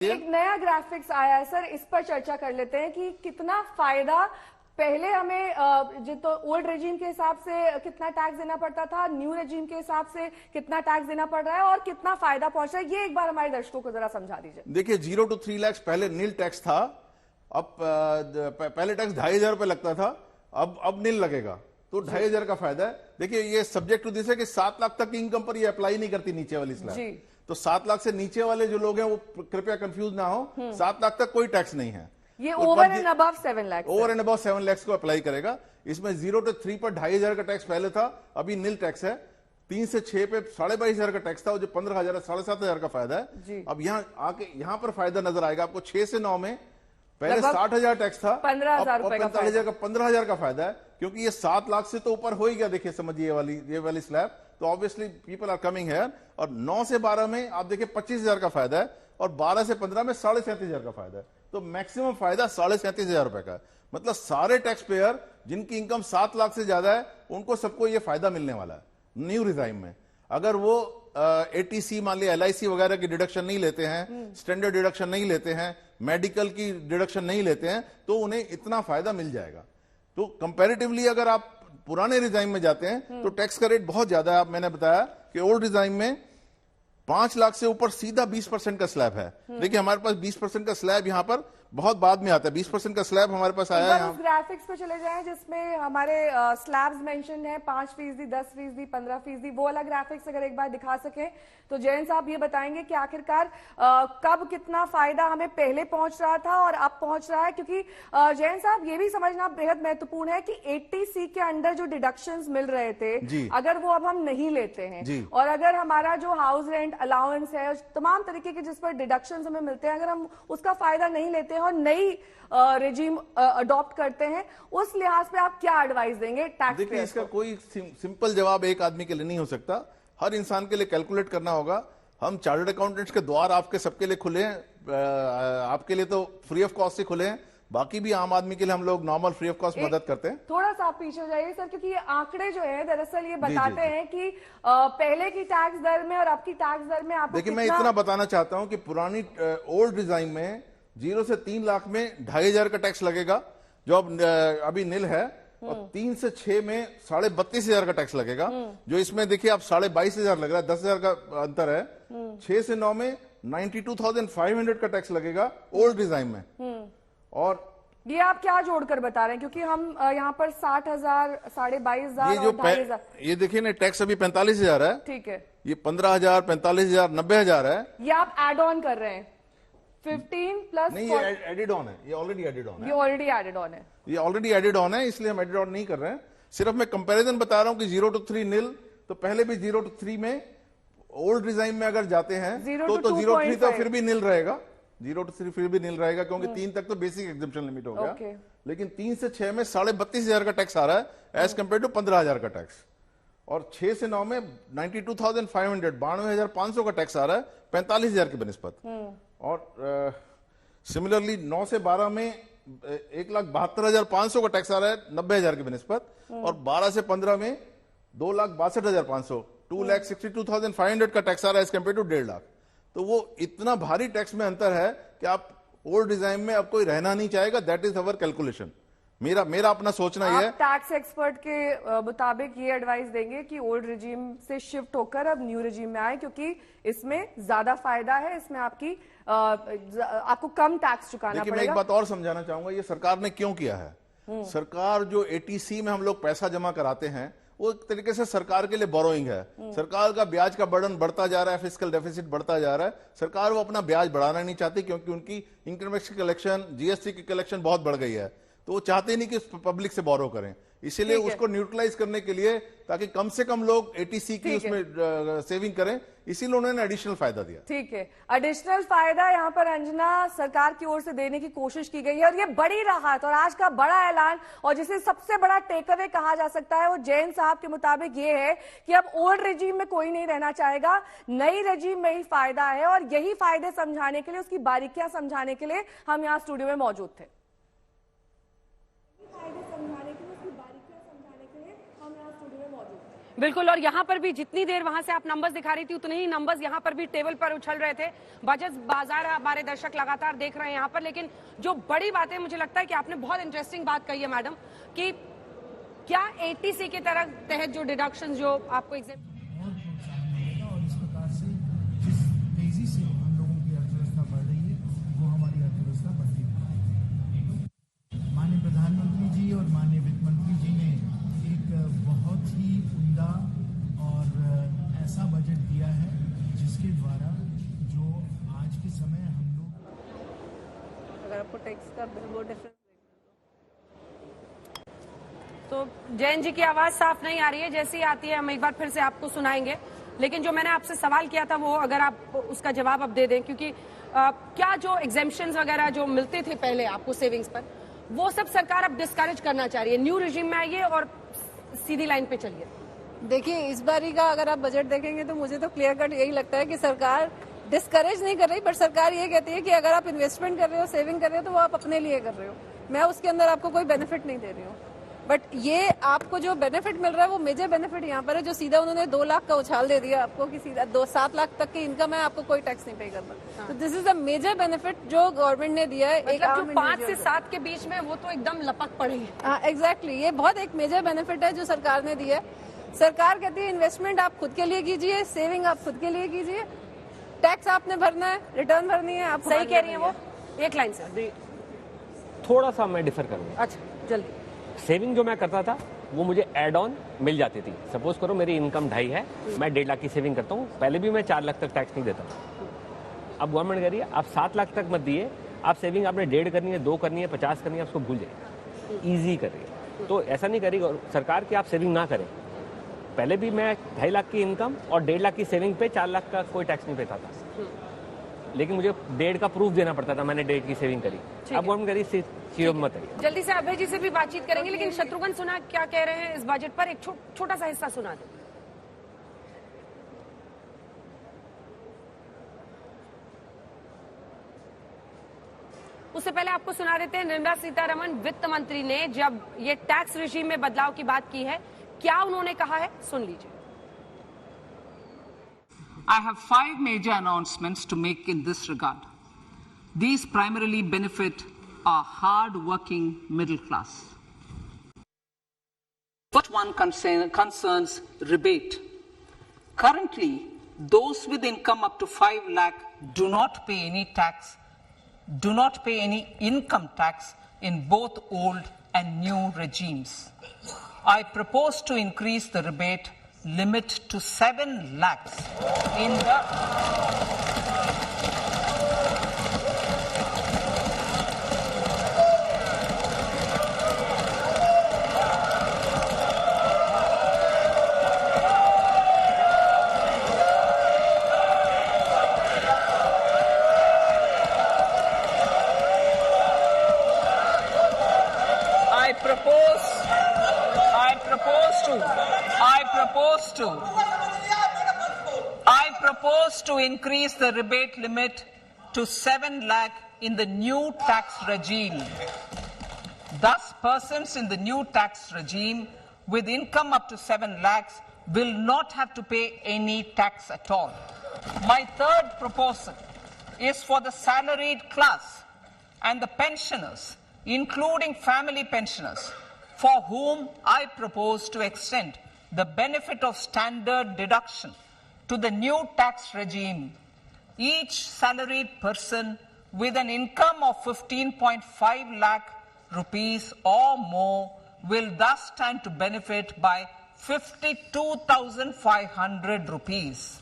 एक नया ग्राफिक्स आया है सर, इस पर चर्चा कर लेते हैं कि कितना फायदा पहले हमें जो तो ओल्ड रेजिम के हिसाब से कितना टैक्स देना पड़ता था, न्यू रेजिम के हिसाब से कितना टैक्स देना पड़ रहा है और कितना फायदा पहुंच रहा है, ये एक बार हमारे दर्शकों को जरा समझा दीजिए। देखिए 0 to 3 लाख पहले नील टैक्स था, अब पहले टैक्स 2,500 रुपए लगता था, अब नील लगेगा, तो 2,500 का फायदा है। देखिए ये सब्जेक्ट टू दिस है कि 7 लाख तक की इनकम पर ये अप्लाई नहीं करती नीचे वाली स्लैब, तो 7 लाख से नीचे वाले जो लोग हैं वो कृपया कंफ्यूज ना हो, 7 लाख तक कोई टैक्स नहीं है। ये over and above 7 lakh, over and above 7 lakh को अप्लाई करेगा। इसमें 0 to 3 पर 2,500 का टैक्स पहले था, अभी नील टैक्स है। 3 से 6 पे 22,500 का टैक्स था, जो 15,000 7,500 का फायदा है। अब यहाँ आके यहाँ पर फायदा नजर आएगा आपको। 6 से 9 में पहले 60,000 टैक्स था, 15,000 रुपए का 15,000 का फायदा है, क्योंकि ये 7 लाख से तो ऊपर हो ही गया। देखिए समझिए ये वाली स्लैब, तो ऑब्वियसली पीपल आर कमिंग है। और 9 से 12 में आप देखिए 25,000 का फायदा है, और 12 से 15 में 37,500 का फायदा है, तो मैक्सिमम फायदा 37,500 रुपए का है। मतलब सारे टैक्स पेयर जिनकी इनकम 7 लाख से ज्यादा है उनको सबको ये फायदा मिलने वाला है न्यू रिजाइम में। अगर वो एटीसी मान लिया LIC वगैरह की डिडक्शन नहीं लेते हैं, स्टैंडर्ड डिडक्शन नहीं लेते हैं, मेडिकल की डिडक्शन नहीं लेते हैं, तो उन्हें इतना फायदा मिल जाएगा। तो कंपैरेटिवली अगर आप पुराने रिजाइम में जाते हैं तो टैक्स का रेट बहुत ज्यादा है। मैंने बताया कि ओल्ड रिजाइम में 5 लाख से ऊपर सीधा 20% का स्लैब है। देखिए हमारे पास 20% का स्लैब यहाँ पर बहुत बाद में आता है। 20% का स्लैब हमारे पास आया है। उस ग्राफिक्स पे चले जाएं जिसमें हमारे स्लैब्स मेंशन है, 5%, 10%, 15%, वो वाला ग्राफिक्स अगर एक बार दिखा सके तो जैन साहब ये बताएंगे कि आखिरकार कब कितना फायदा हमें पहले पहुंच रहा था और अब पहुंच रहा है। क्योंकि जैन साहब ये भी समझना बेहद महत्वपूर्ण है कि 80C के अंडर जो डिडक्शंस मिल रहे थे, अगर वो अब हम नहीं लेते हैं, और अगर हमारा जो हाउस रेंट अलाउंस है, तमाम तरीके के जिस पर डिडक्शंस हमें मिलते हैं, अगर हम उसका फायदा नहीं लेते हैं और नई रेजिम अडॉप्ट करते हैं, उस लिहाज पे आप क्या एडवाइस देंगे टैक्स? देखिए इसका कोई सिंपल जवाब एक आदमी के लिए नहीं हो सकता, हर इंसान के लिए कैलकुलेट करना होगा। हम चार्टर्ड अकाउंटेंट्स के द्वार आपके सबके लिए खुले हैं, आपके लिए तो फ्री ऑफ कॉस्ट से खुले हैं, बाकी भी आम आदमी के लिए हम लोग नॉर्मल फ्री ऑफ कॉस्ट मदद करते हैं। थोड़ा सा आप पीछे हो जाइए सर, क्योंकि ये आंकड़े जो है दरअसल ये बताते हैं कि पहले की टैक्स दर में और अब की टैक्स दर में आपको देखिए मैं इतना बताना चाहता हूं कि पुरानी ओल्ड डिजाइन में 0 से 3 लाख में 2,500 का टैक्स लगेगा जो अब अभी नील है, और 3 से 6 में 32,500 का टैक्स लगेगा, जो इसमें देखिए आप 22,500 लग रहा है, 10,000 का अंतर है। 6 से 9 में 92,500 का टैक्स लगेगा ओल्ड डिजाइन में। और ये आप क्या जोड़कर बता रहे हैं? क्योंकि हम यहाँ पर 60,000, 22,500 ये जो 2,500 ये देखिए ना टैक्स अभी 45,000 है, ठीक है, ये 15,000, 45,000, 90,000 है। ये आप एड ऑन कर रहे हैं 15 प्लस नहीं, ये एडेड ऑन है, ये ऑलरेडी एडेड ऑन है, ये ऑलरेडी एडेड ऑन है, ये ऑलरेडी एडेड ऑन है, इसलिए हम एडेड ऑन नहीं कर रहे हैं। सिर्फ मैं कंपैरिजन बता रहा हूं कि 0 to 3 नील, तो पहले भी 0 to 3 में ओल्ड डिजाइन में अगर जाते हैं तो 0 to 3 तो फिर भी नील रहेगा, 0 to 3 फिर भी नील रहेगा, क्योंकि 3 तक तो बेसिक एग्जम्पशन लिमिट हो गया। लेकिन 3 से 6 में 32,500 का टैक्स आ रहा है एज कम्पेयर टू 15,000 का टैक्स, और 6 से 9 में 92,500 92,500 का टैक्स आ रहा है 45,000 की बनिस्बत। और सिमिलरली 9 से 12 में 1,72,500 का टैक्स आ रहा है 90,000 की बनिस्बत, और 12 से 15 में 2,62,500 2,62,500 का टैक्स आ रहा है एज कम्पेयर टू 1.5 लाख। तो वो इतना भारी टैक्स में अंतर है कि आप ओल्ड डिजाइन में अब कोई रहना नहीं चाहेगा। दैट इज अवर कैलकुलेशन, मेरा अपना सोचना ये है। टैक्स एक्सपर्ट के मुताबिक ये एडवाइस देंगे कि ओल्ड रिजीम से शिफ्ट होकर अब न्यू रिजीम में आए, क्योंकि इसमें ज्यादा फायदा है, इसमें आपको कम टैक्स चुकाना पड़ेगा। मैं एक बात और समझाना चाहूंगा, ये सरकार ने क्यों किया है। सरकार जो ATC में हम लोग पैसा जमा कराते हैं वो एक तरीके से सरकार के लिए बोरोइंग है। सरकार का ब्याज का बर्डन बढ़ता जा रहा है, फिस्कल डेफिसिट बढ़ता जा रहा है। सरकार वो अपना ब्याज बढ़ाना नहीं चाहती, क्योंकि उनकी इनकम टैक्स की कलेक्शन, GST की कलेक्शन बहुत बढ़ गई है, तो वो चाहते नहीं कि पब्लिक से बोरो करें। इसीलिए उसको न्यूट्रलाइज करने के लिए, ताकि कम से कम लोग ATC की उसमें सेविंग करें, इसीलिए उन्होंने एडिशनल फायदा दिया। ठीक है, एडिशनल फायदा यहाँ पर अंजना सरकार की ओर से देने की कोशिश की गई है, और ये बड़ी राहत और आज का बड़ा ऐलान, और जिसे सबसे बड़ा टेक अवे कहा जा सकता है, वो जैन साहब के मुताबिक ये है कि अब ओल्ड रेजिम में कोई नहीं रहना चाहेगा, नई रेजिम में ही फायदा है। और यही फायदे समझाने के लिए, उसकी बारीकियां समझाने के लिए हम यहाँ स्टूडियो में मौजूद थे। बिल्कुल, और यहाँ पर भी जितनी देर वहां से आप नंबर्स दिखा रही थी उतने ही नंबर्स यहाँ पर भी टेबल पर उछल रहे थे। बजट बाजार हमारे दर्शक लगातार देख रहे हैं यहाँ पर, लेकिन जो बड़ी बात है, मुझे लगता है कि आपने बहुत इंटरेस्टिंग बात कही है मैडम, कि क्या एटीसी के तहत जो डिडक्शन जो आपको और इस प्रकार से जिस तेजी से हम लोगों की अर्थव्यवस्था बढ़ रही है वो हमारी अर्थव्यवस्था बढ़ती है। माननीय प्रधानमंत्री जी और माननीय वित्त मंत्री जी ने एक बहुत ही उम्दा और ऐसा बजट दिया है जिसके द्वारा जो आज के समय हम लोग, अगर आपको टेक्स्ट का वो डिफरेंस, तो जैन जी की आवाज साफ नहीं आ रही है, जैसी आती है हम एक बार फिर से आपको सुनाएंगे। लेकिन जो मैंने आपसे सवाल किया था वो अगर आप उसका जवाब अब दे दें, क्योंकि क्या जो एग्जेम्पशंस वगैरह जो मिलते थे पहले आपको सेविंग्स पर, वो सब सरकार अब डिस्करेज करना चाह रही है। न्यू रिजीम में आइए और सीधी लाइन पे चलिए। देखिए, इस बारी का अगर आप बजट देखेंगे तो मुझे तो क्लियर कट यही लगता है कि सरकार डिस्करेज नहीं कर रही, पर सरकार ये कहती है कि अगर आप इन्वेस्टमेंट कर रहे हो, सेविंग कर रहे हो, तो वो आप अपने लिए कर रहे हो। मैं उसके अंदर आपको कोई बेनिफिट नहीं दे रही हूँ। बट ये आपको जो बेनिफिट मिल रहा है वो मेजर बेनिफिट यहाँ पर है, जो सीधा उन्होंने 2 लाख का उछाल दे दिया आपको कि सीधा 7 लाख तक की इनकम है, आपको कोई टैक्स नहीं पे करना। तो this is a major benefit जो गवर्नमेंट ने दिया है। मतलब जो 5 से 7 के बीच में वो तो एकदम लपक पड़ेगी। हाँ, एग्जैक्टली, ये बहुत एक मेजर बेनिफिट है जो सरकार ने दिया है। सरकार कहती है इन्वेस्टमेंट आप खुद के लिए कीजिए, सेविंग आप खुद के लिए कीजिए, टैक्स आपने भरना है, रिटर्न भरनी है। आप सही कह रही है वो, एक लाइन से। थोड़ा सा मैं डिफर करूंगा। अच्छा, जल्दी। सेविंग जो मैं करता था वो मुझे एड ऑन मिल जाती थी। सपोज करो मेरी इनकम 2.5 है, मैं 1.5 लाख की सेविंग करता हूँ, पहले भी मैं 4 लाख तक टैक्स नहीं देता। अब गवर्नमेंट कह रही है आप 7 लाख तक मत दिए, आप सेविंग आपने 1.5 करनी है, 2 करनी है, 50 करनी है, उसको भूल जाइए, ईजी कर रही है। तो ऐसा नहीं करेगी सरकार कि आप सेविंग ना करें। पहले भी मैं 2.5 लाख की इनकम और 1.5 लाख की सेविंग पे 4 लाख का कोई टैक्स नहीं देता था, लेकिन मुझे 1.5 का प्रूफ देना पड़ता था मैंने 1.5 की सेविंग करी। अब गवर्नमेंट करी चीजों मत है। जल्दी से अभय जी से भी बातचीत करेंगे, लेकिन शत्रुघ्न सिन्हा क्या कह रहे हैं इस बजट पर, एक छोटा सा हिस्सा सुना दें। उससे पहले आपको सुना देते हैं निर्मला सीतारमण वित्त मंत्री ने जब ये टैक्स रिजीम में बदलाव की बात की है, क्या उन्होंने कहा है, सुन लीजिए। I have 5 major announcements to make in this regard. These primarily benefit our hard-working middle class. First one concerns rebate. Currently, those with income up to 5 lakh do not pay any tax, do not pay any income tax in both old and new regimes. I propose to increase the rebate limit to 7 lakhs in the I propose to increase the rebate limit to 7 lakh in the new tax regime. Thus, persons in the new tax regime with income up to 7 lakhs will not have to pay any tax at all. My third proposal is for the salaried class and the pensioners, including family pensioners, for whom I propose to extend the benefit of standard deduction to the new tax regime. Each salaried person with an income of 15.5 lakh rupees or more will thus stand to benefit by 52,500 rupees.